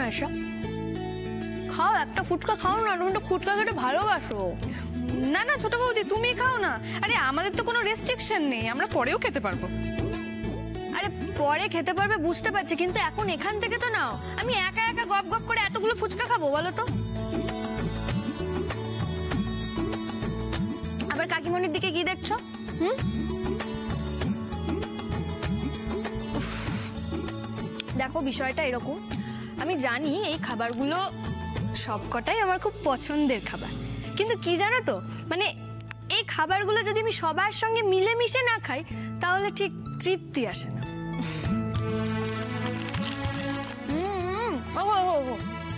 আয়শা, খাও, একটা ফুচকা খাও না, তুমি তো ফুচকা খেতে ভালোবাসো। না না ছোট বৌদি, তুমি খাও না। আরে আমাদের তো কোনো রেস্ট্রিকশন নেই, আমরা পরেও খেতে পারবো। আরে পরে খেতে পারবে বুঝতে পারছি, কিন্তু এখন এখান থেকে তো নাও। আমি একা একা গপ গপ করে এতগুলো ফুচকা খাবো বলো তো? আবার কাকিমণির দিকে কি দেখছো? দেখো বিষয়টা এরকম, আমি জানি এই খাবারগুলো সবকটাই আমার খুব পছন্দের খাবার, কিন্তু কি জানো তো, মানে এই খাবারগুলো যদি আমি সবার সঙ্গে মিলেমিশে না খাই তাহলে ঠিক তৃপ্তি আসে না।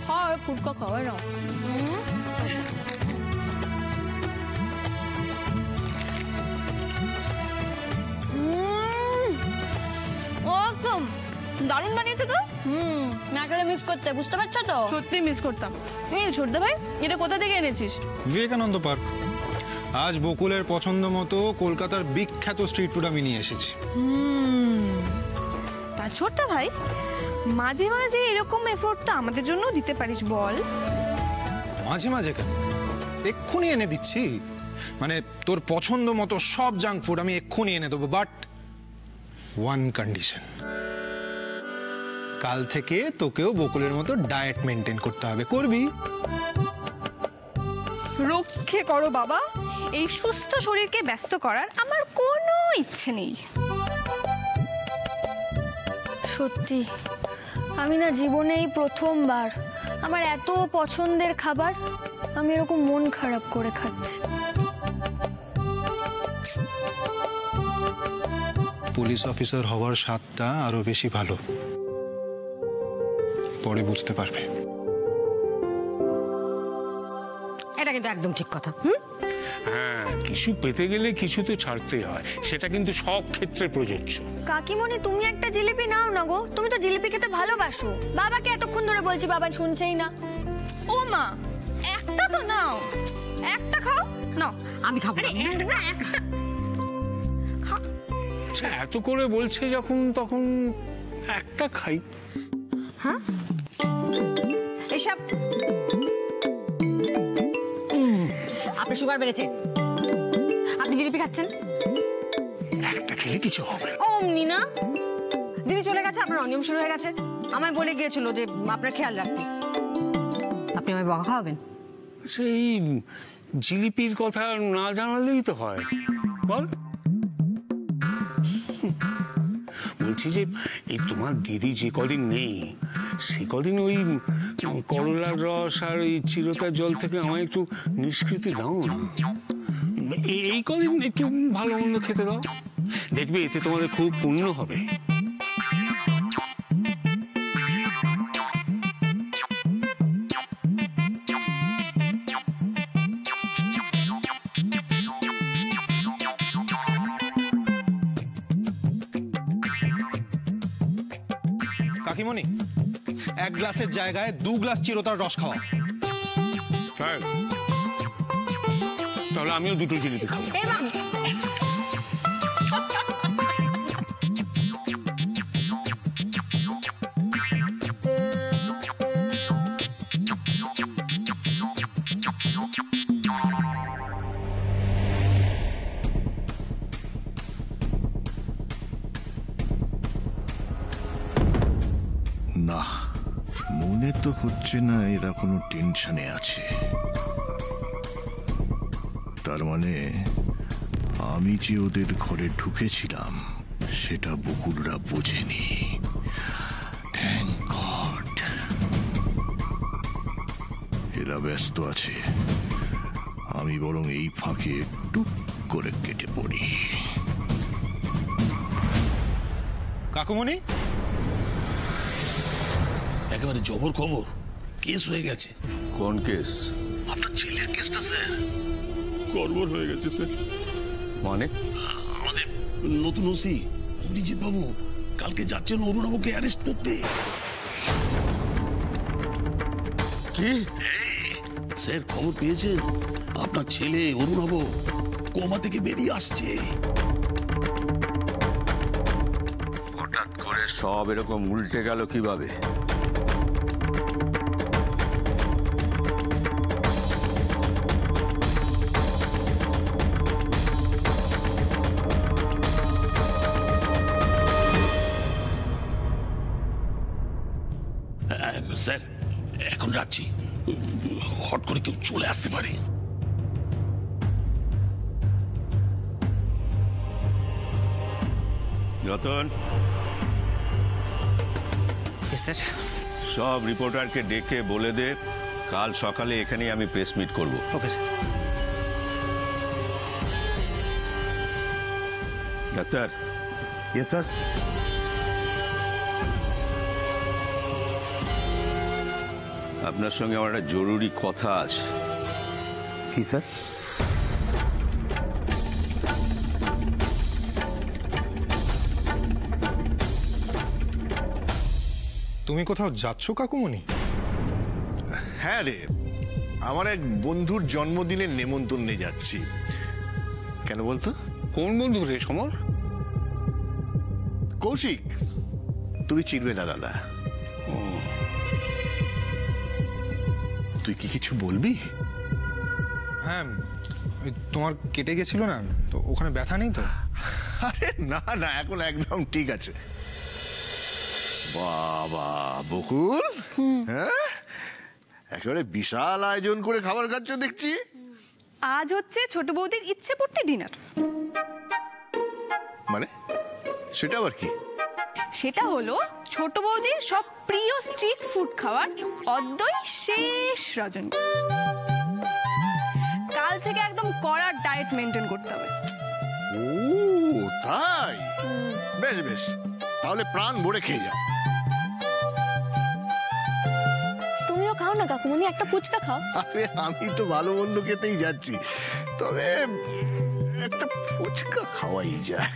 খাও, ফুচকা খাওয়াই নাও। দারুণ বানিয়েছে তো। না খেলে মিস করতে, বুঝতে পারছো তো? সত্যি মিস করতাম। এই ছোটদা ভাই, এটা কোথা থেকে এনেছিস? বিবেকানন্দ পার্ক। আজ বকুলের পছন্দ মতো কলকাতার বিখ্যাত স্ট্রিট ফুড আমি নিয়ে এসেছি। তা ছোটদা ভাই, মাঝে মাঝে এরকম এফোর্ট তো আমাদের জন্য দিতে পারিস বল। মাঝে মাঝে কেন, এক্ষুনি এনে দিচ্ছি। মানে তোর পছন্দ মতো সব জাঙ্ক ফুড আমি এক্ষুনি এনে দেবো, বাট ওয়ান কন্ডিশন, কাল থেকে তোকেও বকুলের মতো ডায়েট মেনটেন করতে হবে। করবি? রক্ষে করো বাবা, এই সুস্থ শরীরকে ব্যস্ত করার আমার কোনো ইচ্ছে নেই। সত্যি আমি না জীবনেই প্রথমবার আমার এত পছন্দের খাবার আমি এরকম মন খারাপ করে খাচ্ছি। পুলিশ অফিসার হওয়ার স্বাদটা আরো বেশি ভালো, পরে বুঝতে পারবে। এটা কিন্তু একদম ঠিক কথা। হ্যাঁ, কিছু পেতে গেলে কিছু তো ছাড়তেই হয়, সেটা কিন্তু সব ক্ষেত্রে প্রযোজ্য। কাকিমণি তুমি একটা জিলিপি নাও না গো, তুমি তো জিলিপি খেতে ভালোবাসো। বাবাকে এতক্ষণ ধরে বলছি, বাবা শুনছেই না। ও মা, একটা তো নাও, একটা খাও। নাও। আমি খাবো না। একটা আচ্ছা, এত করে বলছে যখন, তখন একটা খাই। হ্যাঁ, এসব আপনার সুগার বেড়েছে, আপনি জিলিপি খাচ্ছেন। একটা খেলে কিছু হবে অমনি না, দিদি চলে গেছে, আপনার অনিয়ম শুরু হয়ে গেছে। আমায় বলে গিয়েছিল যে আপনার খেয়াল রাখতে। আপনি আমায় বকা খাওয়াবেন? সেই জিলিপির কথা না জানালেই তো হয়। বল। বলছি যে এই তোমার দিদি যে কদিন নেই, সে কদিন ওই করলার রস আর ওই চিরতার জল থেকে আমায় একটু নিষ্কৃতি দাও না। এই কদিন একটু ভালো মন্দ খেতে দাও, দেখবে এতে তোমাদের খুব পুণ্য হবে। কাকিমণি, এক গ্লাসের জায়গায় 2 গ্লাস চিরতার রস খাওয়া। তাহলে আমিও 2টো জিলিপি খাবো। না, মনে তো হচ্ছে না এরা কোনো টেনশনে আছে। তার মানে আমি যে ওদের ঘরে ঢুকেছিলাম সেটা বকুলরা বোঝেনি। Thank God. এরা ব্যস্ত আছে, আমি বরং এই ফাঁকে টুক করে কেটে পড়ি। কাকুমণি, একেবারে জবর খবর, কেস হয়ে গেছে। কোন কেস? আপনার ছেলের কেসটা স্যার। গড়বড় হয়ে গেছে স্যার। মানে? আমাদের নতুন ওসি অভিজিৎ বাবু কালকে যাচ্ছেন অরুণবাবুকে অ্যারেস্ট করতে। কি? স্যার খবর পেয়েছেন, আপনার ছেলে অরুণবাবু কোমা থেকে বেরিয়ে আসছে। হঠাৎ করে সব এরকম উল্টে গেল কিভাবে? যাচ্ছি, হট করে কেউ চলে আসতে পারে। রতন, স্যার। সব রিপোর্টারকে ডেকে বলে দে কাল সকালে এখানেই আমি প্রেস মিট করব। Okay sir. Doctor. Yes sir. আপনার সঙ্গে আমার একটা জরুরি কথা আছে। কি স্যার? তুমি কোথাও যাচ্ছ কাকুমণি? হ্যাঁ রে, আমার এক বন্ধুর জন্মদিনের নেমন্তন্নে যাচ্ছি। কেন বলতো? কোন বন্ধু রে সমর? কৌশিক, তুই চিনবে না দাদা। তুই কি কিছু বলবি? হ্যাঁ, ওই তোমার কেটে গেছিল না তো, ওখানে ব্যথা নেই তো? আরে না না, এখন একদম ঠিক আছে। বাবা বকুল, হ্যাঁ একেবারে বিশাল আয়োজন করে খাবার খাচ্ছ দেখছি। আজ হচ্ছে ছোট বৌদির ইচ্ছে পূর্তি ডিনার। মানে সেটা আবার কি? সেটা হলো ছোট বৌদির সব প্রিয় স্ট্রিট ফুড খাওয়ার অদ্বৈ শেষ রজনী। কাল থেকে একদম কড়া ডায়েট মেনটেন করতে হবে। ও তাই? বেশ বেশ, তাহলে প্রাণ ভরে খেয়ে যাও। তুমিও খাও না কাকুমণি, একটা ফুচকা খাও। আরে আমি তো ভালো মন্দ খেতেই যাচ্ছি, তবে একটা ফুচকা খাওয়াই যায়।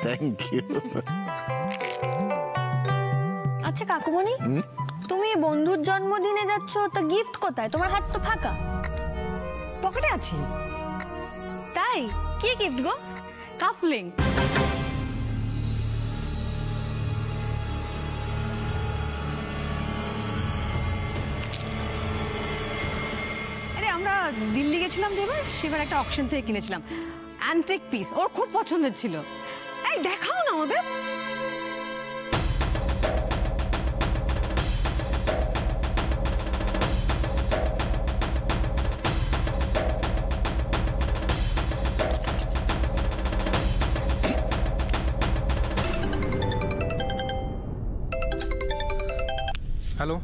Thank you. আচ্ছা কাকুমণি, তুমি বন্ধুর জন্মদিনে যাচ্ছ, তা গিফট কোথায়? তোমার হাত তো ফাঁকা। পকেটে আছে। তাই কি গিফট গো? কাফলিং। আরে আমরা দিল্লি গেছিলাম যেবার, সেবার একটা অকশন থেকে কিনেছিলাম অ্যান্টিক পিস, ওর খুব পছন্দের ছিল। এই দেখাও না ওদের। হ্যালো,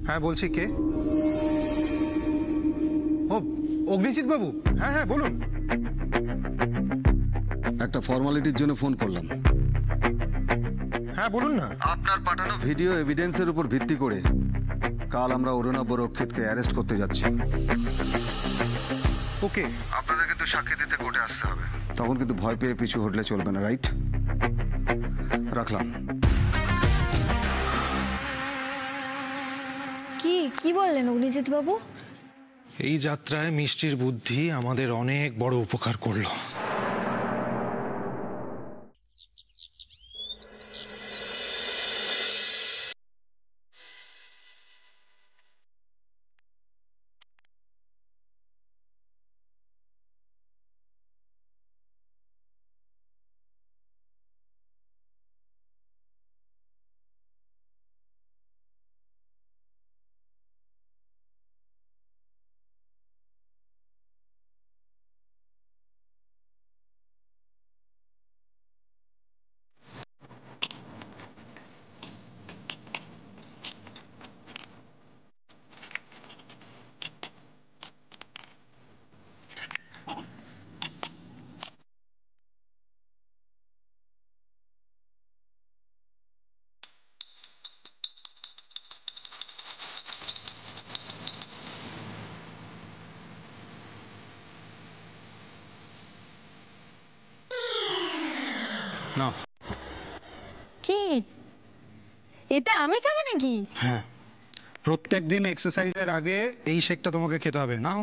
হ্যাঁ বলছি, কে? ও অগ্নিজিৎ বাবু, হ্যাঁ হ্যাঁ বলুন। একটা ফর্মালিটির জন্য ফোন করলাম। হ্যাঁ বলুন না। আপনার পাঠানো ভিডিও এভিডেন্সের উপর ভিত্তি করে কাল আমরা অরুণাভ রক্ষিতকে অ্যারেস্ট করতে যাচ্ছি। ওকে, আপনাদের কিন্তু সাক্ষী দিতে কোর্টে আসতে হবে। তখন কিন্তু ভয় পেয়ে পিছু হটলে চলবে না, রাইট? রাখলাম। কি কি বললেন অগ্নিজিৎ বাবু? এই যাত্রায় মিষ্টির বুদ্ধি আমাদের অনেক বড় উপকার করলো। না, কি এটা আমি খাবো নাকি? হ্যাঁ, প্রত্যেক দিন এক্সারসাইজের আগে এই শেকটা তোমাকে খেতে হবে। নাও।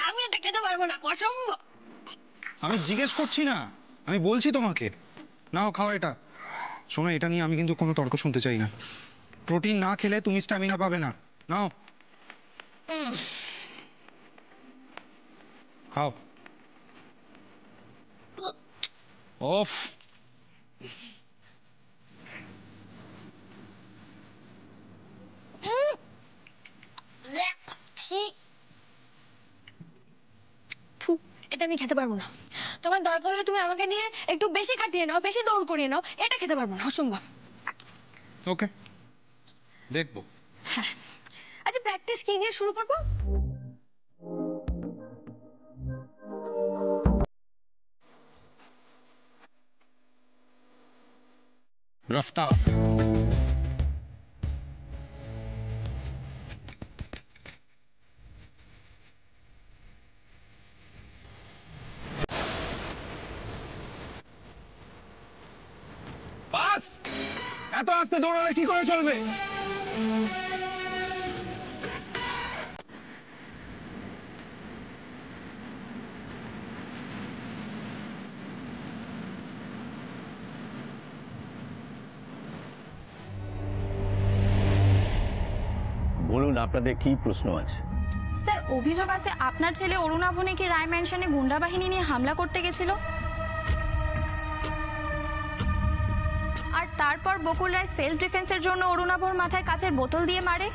আমি এটা খেতে পারবো না, অসম্ভব। আমি জিজ্ঞেস করছি না, আমি বলছি তোমাকে। নাও খাও এটা। শোনো, এটা নিয়ে আমি কিন্তু কোনো তর্ক শুনতে চাই না। প্রোটিন না খেলে তুমি স্ট্যামিনা পাবে না। নাও খাও। অফ। এটা আমি খেতে পারবো না। তোমার দরকার হলে তুমি আমাকে নিয়ে একটু বেশি খাটিয়ে নাও, বেশি দৌড় করিয়ে নাও, এটা খেতে পারবো না, অসম্ভব। ওকে, দেখবো। হ্যাঁ, আচ্ছা প্র্যাকটিস কি দিয়ে শুরু করবো? রফতার। এত আস্তে দৌড়ালে কি করে চলবে? বলুন আপনাদের কি প্রশ্ন আছে? স্যার, অভিযোগ আছে আপনার ছেলে অরুণাভ নাকি রায় ম্যানশনে গুন্ডা বাহিনী নিয়ে হামলা করতে গেছিল, আর তারপর বকুল রায় সেলফ ডিফেন্সের জন্য অরুণাভর মাথায় কাচের বোতল দিয়ে মারে।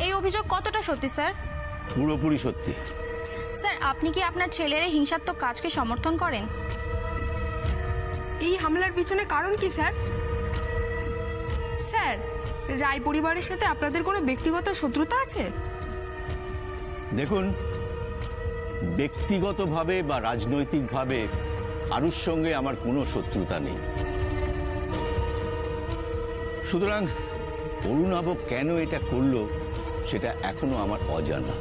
এই অভিযোগ কতটা সত্যি স্যার? পুরোপুরি সত্যি। স্যার, আপনি কি আপনার ছেলের এই হিংসাত্মক কাজকে সমর্থন করেন? এই হামলার পিছনে কারণ কি স্যার? স্যার, রায় পরিবারের সাথে আপনাদের কোনো ব্যক্তিগত শত্রুতা আছে? দেখুন, ব্যক্তিগতভাবে বা রাজনৈতিকভাবে কারুর সঙ্গে আমার কোনো শত্রুতা নেই। সুতরাং অরুণাভ কেন এটা করলো সেটা এখনো আমার অজানা।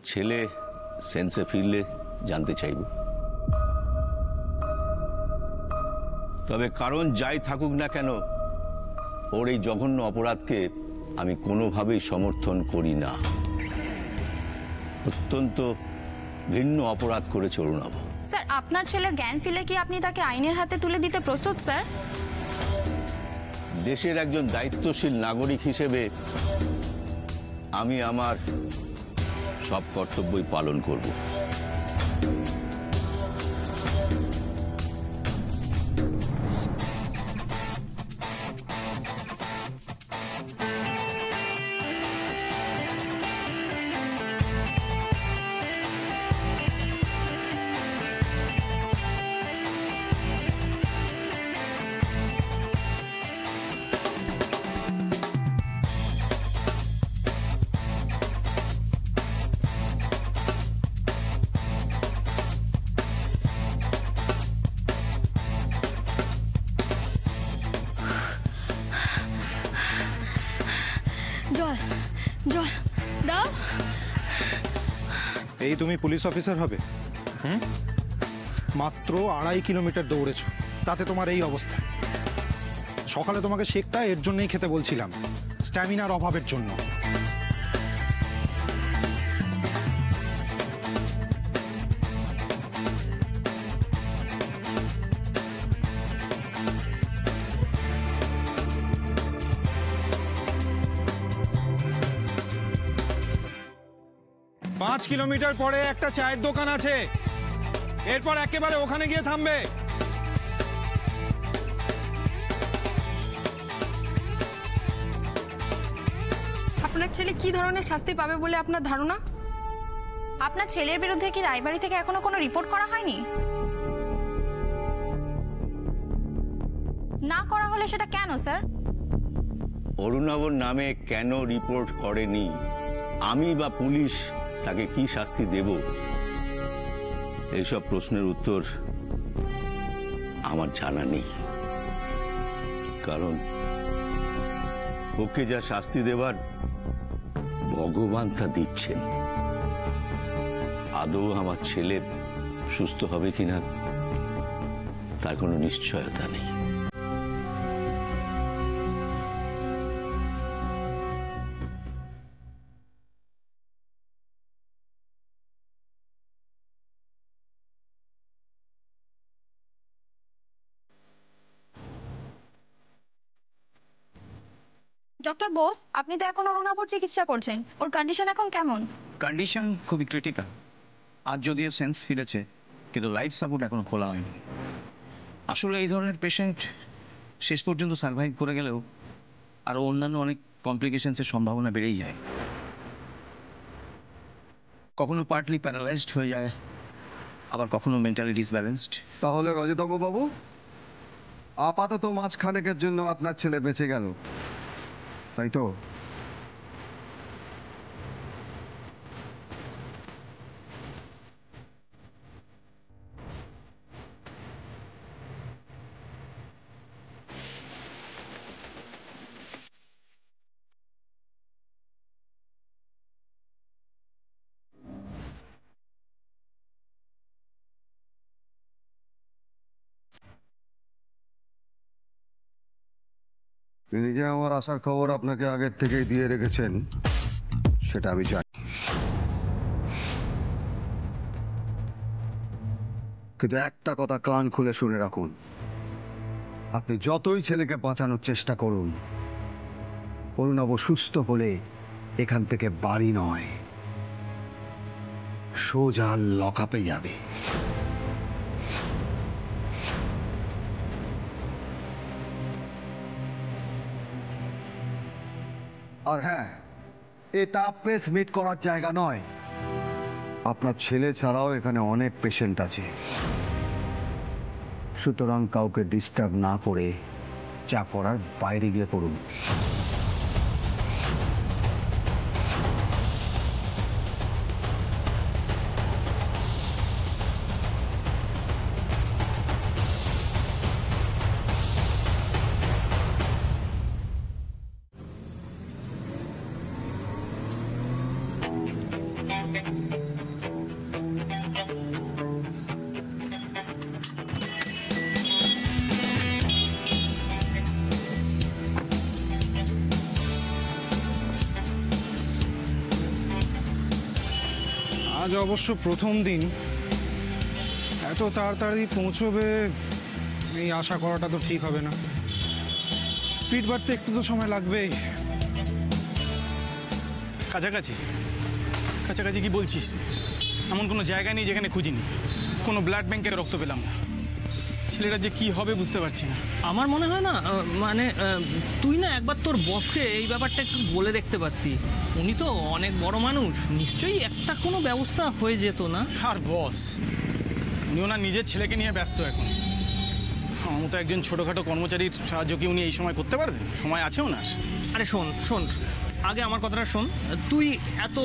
ছেলে সেন্সে ফিরলে জানতে চাইব। তবে কারণ যাই থাকুক না কেন, ওর এই জঘন্য অপরাধকে আমি কোনোভাবেই সমর্থন করি না। অত্যন্ত ভিন্ন অপরাধ করেছে অরুণাভ। স্যার, আপনার ছেলের জ্ঞান ফিরে কি আপনি তাকে আইনের হাতে তুলে দিতে প্রস্তুত স্যার? দেশের একজন দায়িত্বশীল নাগরিক হিসেবে আমি আমার সব কর্তব্যই পালন করব। জল জল দাও। এই তুমি পুলিশ অফিসার হবে? মাত্র 2.5 কিলোমিটার দৌড়েছো, তাতে তোমার এই অবস্থা। সকালে তোমাকে শেকটা এর জন্যই খেতে বলছিলাম, স্ট্যামিনার অভাবের জন্য। পাঁচ কিলোমিটার পরে একটা চায়ের দোকান আছে, এরপর একেবারে ওখানে গিয়ে থামবে। আপনার ছেলে কি ধরনের শাস্তি পাবে বলে আপনার ধারণা? আপনার ছেলের বিরুদ্ধে কি রায়বাড়ি থেকে এখনো কোনো রিপোর্ট করা হয়নি? না করা হলে সেটা কেন স্যার? অরুণাভর নামে কেন রিপোর্ট করেনি, আমি বা পুলিশ তাকে কি শাস্তি দেব, এইসব প্রশ্নের উত্তর আমার জানা নেই। কারণ ওকে যা শাস্তি দেবার ভগবান তা দিচ্ছেন। আদৌ আমার ছেলে সুস্থ হবে কিনা তার কোনো নিশ্চয়তা নেই। ডক্টর বোস, আপনি তো এখন অরুণাভর চিকিৎসা করছেন, ওর কন্ডিশন এখন কেমন? কন্ডিশন খুবই ক্রিটিক্যাল। আজ যদিও সেন্স ফিরেছে, কিন্তু লাইফ সাপোর্ট এখনো খোলা হয়নি। আসলে এই ধরনের পেশেন্ট শেষ পর্যন্ত সার্ভাইভ করে গেলেও আরও অন্যান্য অনেক কমপ্লিকেশনসের সম্ভাবনা বেড়েই যায়। কখনো পার্টলি প্যারালাইজড হয়ে যায়, আবার কখনো মেন্টালি ডিসব্যালেন্সড। তাহলে রজতবাবু বাবু, আপাতত মাঝখানেকের জন্য আপনার ছেলে বেঁচে গেল, তাই তো? তিনি যে আমার আসার খবর আপনাকে আগের থেকেই দিয়ে রেখেছেন সেটা আমি জানি, কিন্তু একটা কথা কান খুলে শুনে রাখুন, আপনি যতই ছেলেকে বাঁচানোর চেষ্টা করুন, অরুণাব সুস্থ হলে এখান থেকে বাড়ি নয়, সোজা লকআপে যাবে। আর হ্যাঁ, এটা প্রেস মিট করার জায়গা নয়। আপনার ছেলে ছাড়াও এখানে অনেক পেশেন্ট আছে, সুতরাং কাউকে ডিস্টার্ব না করে যা করার বাইরে গিয়ে করুন। আজ অবশ্য প্রথম দিন, এত তাড়াতাড়ি পৌঁছবে এই আশা করাটা তো ঠিক হবে না। স্পিড বাড়তে একটু তো সময় লাগবেই। কাছাকাছি কাছাকাছি কি বলছিস? এমন কোনো জায়গা নেই যেখানে খুঁজিনি, কোনো ব্লাড ব্যাংকের রক্ত পেলাম না। ছেলেটা যে কি হবে বুঝতে পারছি না। আমার মনে হয় না, মানে তুই না একবার তোর বসকে এই ব্যাপারটা একটু বলে দেখতে পারতি। উনি তো অনেক বড় মানুষ, নিশ্চয়ই একটা কোনো ব্যবস্থা হয়ে যেত না? আর বস, উনি ওনার নিজের ছেলেকে নিয়ে ব্যস্ত এখন। আমার মতো একজন ছোটোখাটো কর্মচারীর সাহায্য কি উনি এই সময় করতে পারবেন? সময় আছে ওনার? আরে শোন শোন, আগে আমার কথাটা শোন। তুই এত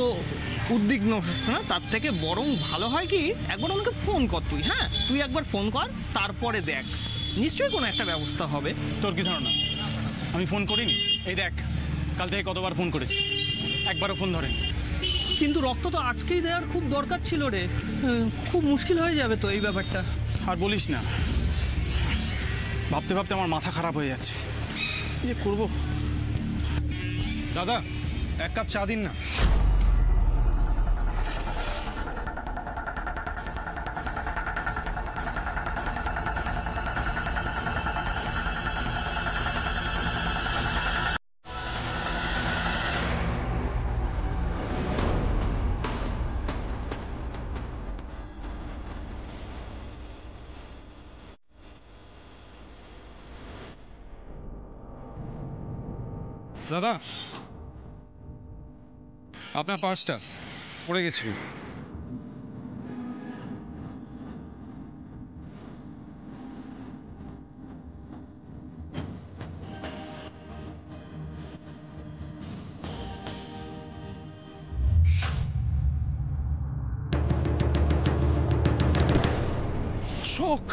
উদ্বিগ্ন হস না, তার থেকে বরং ভালো হয় কি একবার আমাকে ফোন কর তুই। হ্যাঁ, তুই একবার ফোন কর, তারপরে দেখ, নিশ্চয়ই কোনো একটা ব্যবস্থা হবে। তোর কি ধারণা আমি ফোন করিনি? এই দেখ, কাল থেকে কতবার ফোন করেছি, একবারও ফোন ধরেনি। কিন্তু রক্ত তো আজকেই দেওয়ার খুব দরকার ছিল রে, খুব মুশকিল হয়ে যাবে তো এই ব্যাপারটা। আর বলিস না, ভাবতে ভাবতে আমার মাথা খারাপ হয়ে যাচ্ছে, কি যে করবো। দাদা, এক কাপ চা দিন না। দাদা, আপনার পার্সটা পড়ে গেছে। শোক।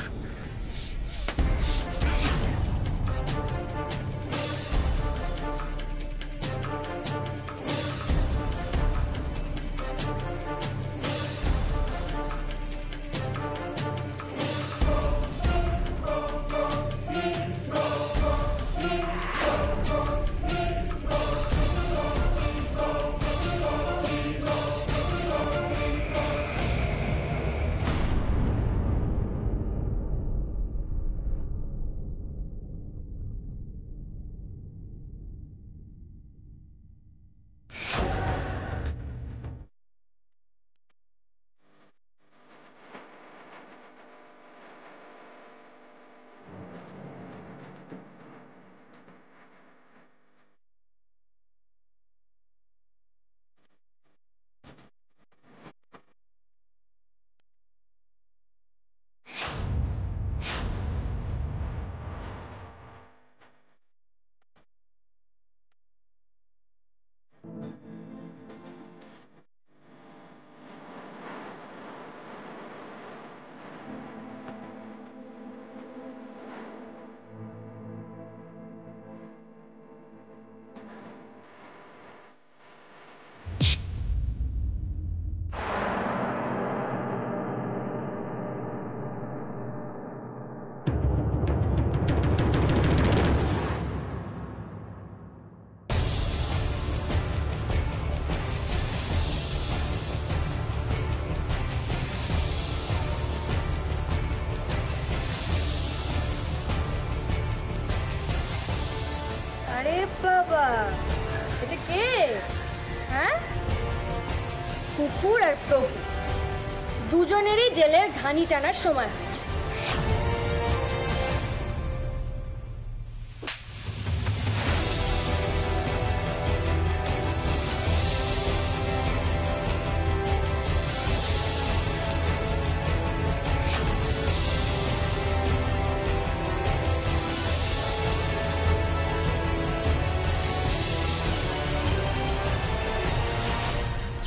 এটা কে? হ্যাঁ, কুকুর আর প্রভু দুজনেরই জেলের ঘানি টানার সময় হচ্ছে।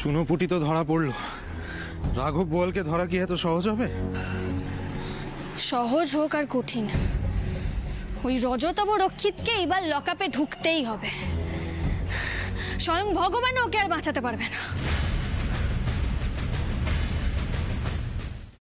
চুনোপুটি তো ধরা পড়লো, রাঘব বোয়ালকে ধরা কি এত সহজ হবে? সহজ হোক আর কঠিন, ওই রজতব রক্ষিতকে এবার লকআপে ঢুকতেই হবে। স্বয়ং ভগবান ওকে আর বাঁচাতে পারবে না।